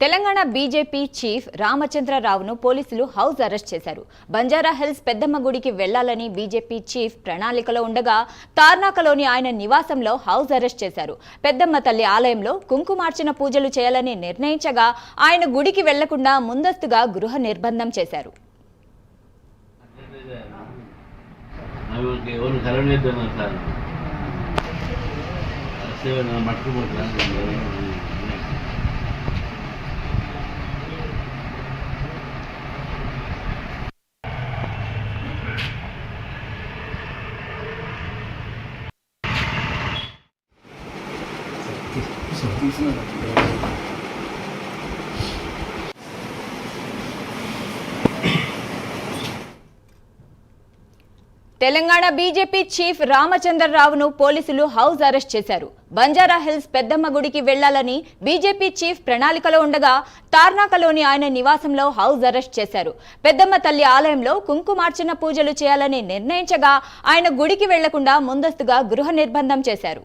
Telangana BJP chief రామచంద్రరావును పోలీసులు house arrest చేశారు. Banjara hills పెద్దమ్మ గుడికి వెళ్లాలని బీజేపీ చీఫ్ ప్రణాళికలో ఉండగా తార్నాకలోని ఆయన నివాసంలో హౌస్ అరెస్ట్ చేశారు. పెద్దమ్మ తల్లి ఆలయంలో కుంకుమార్చన పూజలు చేయాలని నిర్ణయించగా ఆయన గుడికి వెళ్లకుండా ముందస్తుగా గృహ నిర్బంధం చేశారు. తెలంగాణ బీజేపీ చీఫ్ రామచంద్రరావును పోలీసులు హౌస్ అరెస్ట్ చేశారు. బంజారా హిల్స్ పెద్దమ్మ గుడికి వెళ్లాలని బీజేపీ చీఫ్ ప్రణాళికలో ఉండగా తార్నాకలోని ఆయన నివాసంలో హౌస్ అరెస్ట్ చేశారు. పెద్దమ్మ తల్లి ఆలయంలో కుంకుమార్చన పూజలు చేయాలని నిర్ణయించగా ఆయన గుడికి వెళ్లకుండా ముందస్తుగా గృహ నిర్బంధం చేశారు.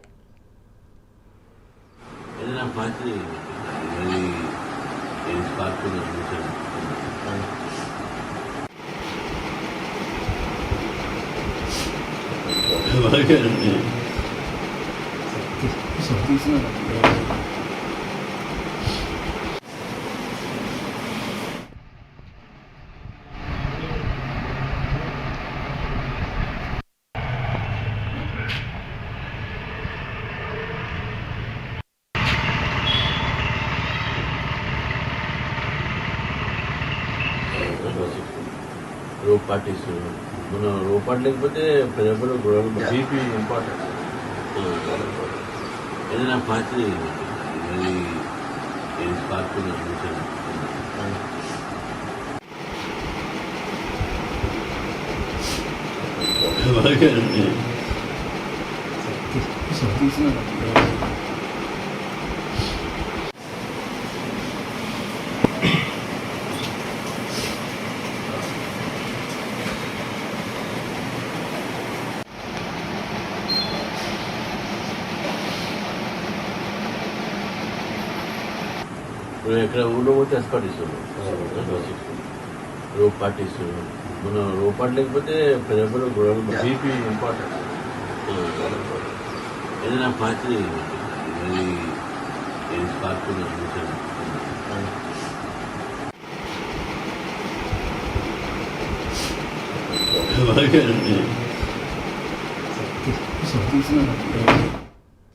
రోప్ పార్టీస్ మనం రోప్ పార్టీ లేకపోతే ప్రజలు బీపీ ఇంపార్టెంట్. ఏదైనా పార్టీ పార్టీ ఇక్కడ ఊళ్ళో పోతే ఎస్పార్టీస్ రోప్ పార్టీస్ మనం రోప్ పార్టీ లేకపోతే ప్రజలు బీపీ ఇంపార్టెంట్. ఏదైనా పార్టీ పార్టీ